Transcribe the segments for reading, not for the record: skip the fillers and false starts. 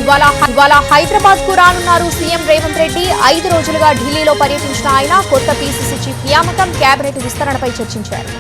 ఇవాళ హైదరాబాద్ కు రానున్నారు సీఎం రేవంత్ రెడ్డి. 5 రోజులుగా ఢిల్లీలో పర్యటించిన ఆయన కొత్త పీసీసీ చీఫ్ నియామకం, కేబినెట్ విస్తరణపై చర్చించారు.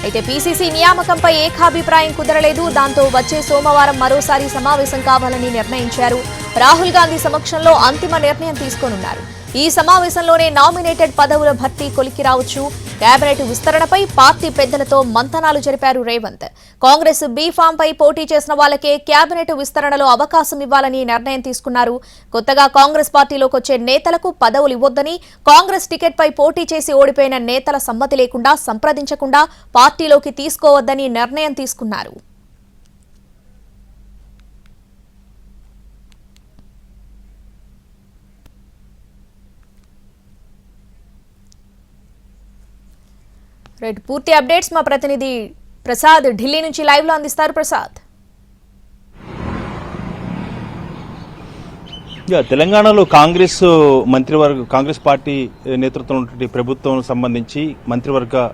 అయితే పీసీసీ నియామకంపై ఏకాభిప్రాయం కుదరలేదు. దాంతో వచ్చే సోమవారం మరోసారి సమావేశం కావాలని నిర్ణయించారు. రాహుల్ గాంధీ సమక్షంలో అంతిమ నిర్ణయం తీసుకోనున్నారు. ఈ సమావేశంలోనే నామినేటెడ్ పదవుల భర్తీ కొలికి రావచ్చు. కేబినెట్ విస్తరణపై పార్టీ పెద్దలతో మంతనాలు జరిపారు రేవంత్. కాంగ్రెస్ బీఫామ్ పై పోటీ చేసిన వాళ్లకే కేబినెట్ విస్తరణలో అవకాశం ఇవ్వాలని నిర్ణయం తీసుకున్నారు. కొత్తగా కాంగ్రెస్ పార్టీలోకి వచ్చే నేతలకు పదవులు ఇవ్వొద్దని, కాంగ్రెస్ టికెట్ పై పోటీ చేసి ఓడిపోయిన నేతల సమ్మతి లేకుండా సంప్రదించకుండా పార్టీలోకి తీసుకోవద్దని నిర్ణయం తీసుకున్నారు. పూర్తి అప్డేట్స్ మా ప్రతినిధి ప్రసాద్ ఢిల్లీ నుంచి లైవ్ లో అందిస్తారు. ప్రసాద్, తెలంగాణలో కాంగ్రెస్ పార్టీ నేతృత్వంలో ఉన్నటువంటి ప్రభుత్వం సంబంధించి మంత్రివర్గ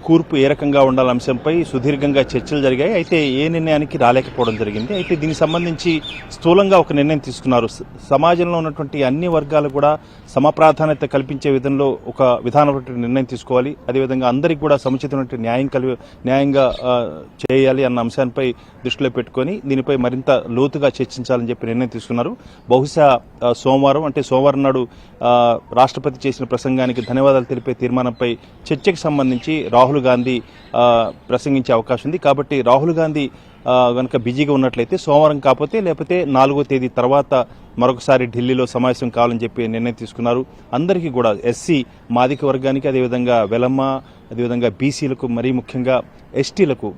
కూర్పు ఏ రకంగా ఉండాల అంశంపై సుదీర్ఘంగా చర్చలు జరిగాయి. అయితే ఏ నిర్ణయానికి రాలేకపోవడం జరిగింది. అయితే దీనికి సంబంధించి స్థూలంగా ఒక నిర్ణయం తీసుకున్నారు. సమాజంలో ఉన్నటువంటి అన్ని వర్గాలు కూడా సమప్రాధాన్యత కల్పించే విధంలో ఒక విధానమైన నిర్ణయం తీసుకోవాలి. అదేవిధంగా అందరికీ కూడా సముచితమైన న్యాయంగా చేయాలి అన్న అంశాలపై దృష్టిలో పెట్టుకుని దీనిపై మరింత లోతుగా చర్చించాలని చెప్పి నిర్ణయం తీసుకున్నారు. బహుశా సోమవారం నాడు రాష్ట్రపతి చేసిన ప్రసంగానికి ధన్యవాదాలు తెలిపే తీర్మానంపై చర్చకు సంబంధించి రాహుల్ గాంధీ ప్రసంగించే అవకాశం ఉంది. కాబట్టి రాహుల్ గాంధీ కనుక బిజీగా ఉన్నట్లయితే సోమవారం లేకపోతే 4వ తేదీ తర్వాత మరొకసారి ఢిల్లీలో సమావేశం కావాలని చెప్పి నిర్ణయం తీసుకున్నారు. అందరికీ కూడా ఎస్సీ మాదిక వర్గానికి, అదేవిధంగా వెలమ్మ, అదేవిధంగా బీసీలకు, మరీ ముఖ్యంగా ఎస్టీలకు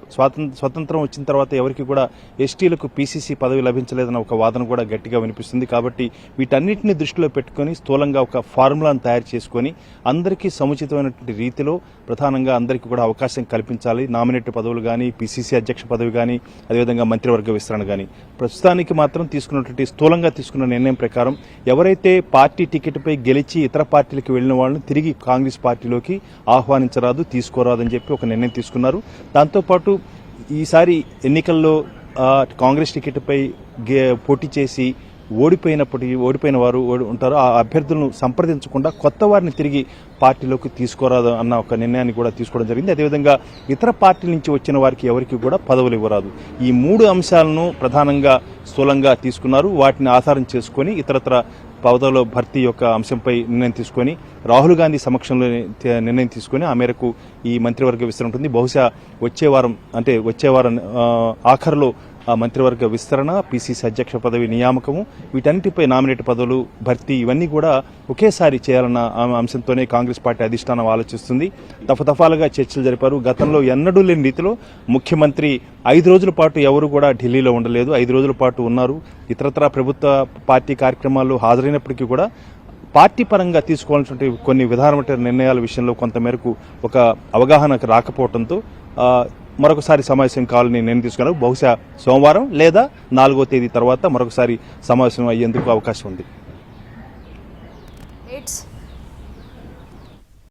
స్వతంత్రం వచ్చిన తర్వాత ఎవరికి కూడా ఎస్టీలకు పీసీసీ పదవి లభించలేదన్న ఒక వాదన కూడా గట్టిగా వినిపిస్తుంది. కాబట్టి వీటన్నిటిని దృష్టిలో పెట్టుకుని స్థూలంగా ఒక ఫార్ములాను తయారు చేసుకుని అందరికీ సముచితమైనటువంటి రీతిలో ప్రధానంగా అందరికీ కూడా అవకాశం కల్పించాలి. నామినేటెడ్ పదవులు కానీ, పీసీసీ అధ్యక్ష పదవి కానీ, అదేవిధంగా మంత్రివర్గ విస్తరణ కానీ. ప్రస్తుతానికి మాత్రం స్థూలంగా తీసుకున్న నిర్ణయం ప్రకారం ఎవరైతే పార్టీ టికెట్పై గెలిచి ఇతర పార్టీలకు వెళ్లిన వాళ్ళని తిరిగి కాంగ్రెస్ పార్టీలోకి ఆహ్వానించరాదు, తీసుకోరాదని చెప్పి ఒక నిర్ణయం తీసుకున్నారు. దాంతోపాటు ఈసారి ఎన్నికల్లో కాంగ్రెస్ టికెట్పై పోటీ చేసి ఓడిపోయిన వారు ఉంటారు, ఆ అభ్యర్థులను సంప్రదించకుండా కొత్త వారిని తిరిగి పార్టీలోకి తీసుకోరాదు అన్న ఒక నిర్ణయాన్ని కూడా తీసుకోవడం జరిగింది. అదేవిధంగా ఇతర పార్టీల నుంచి వచ్చిన వారికి ఎవరికి కూడా పదవులు ఇవ్వరాదు. ఈ 3 అంశాలను ప్రధానంగా స్థూలంగా తీసుకున్నారు. వాటిని ఆధారం చేసుకుని ఇతరత్ర పదవుల భర్తీ యొక్క అంశంపై నిర్ణయం తీసుకుని రాహుల్ గాంధీ సమక్షంలో నిర్ణయం తీసుకుని ఆ మేరకు ఈ మంత్రివర్గ విస్తరణ ఉంటుంది. బహుశా వచ్చే వారం ఆఖరులో ఆ మంత్రివర్గ విస్తరణ, పీసీసీ అధ్యక్ష పదవి నియామకము, వీటన్నిటిపై నామినేట్ పదవులు భర్తీ ఇవన్నీ కూడా ఒకేసారి చేయాలన్న అంశంతోనే కాంగ్రెస్ పార్టీ అధిష్టానం ఆలోచిస్తుంది. దఫాలుగా చర్చలు జరిపారు. గతంలో ఎన్నడూ లేని రీతిలో ముఖ్యమంత్రి 5 రోజుల పాటు ఎవరు కూడా ఢిల్లీలో ఉండలేదు. 5 రోజుల పాటు ఉన్నారు. ఇతరత్ర ప్రభుత్వ పార్టీ కార్యక్రమాల్లో హాజరైనప్పటికీ కూడా పార్టీ పరంగా తీసుకోవాల్సిన కొన్ని విధానమైన నిర్ణయాల విషయంలో కొంతమేరకు ఒక అవగాహనకు రాకపోవడంతో మరొకసారి సమావేశం కావాలని నిర్ణయం తీసుకున్నారు. బహుశా సోమవారం లేదా 4వ తేదీ తర్వాత మరొకసారి సమావేశం అయ్యేందుకు అవకాశం ఉంది.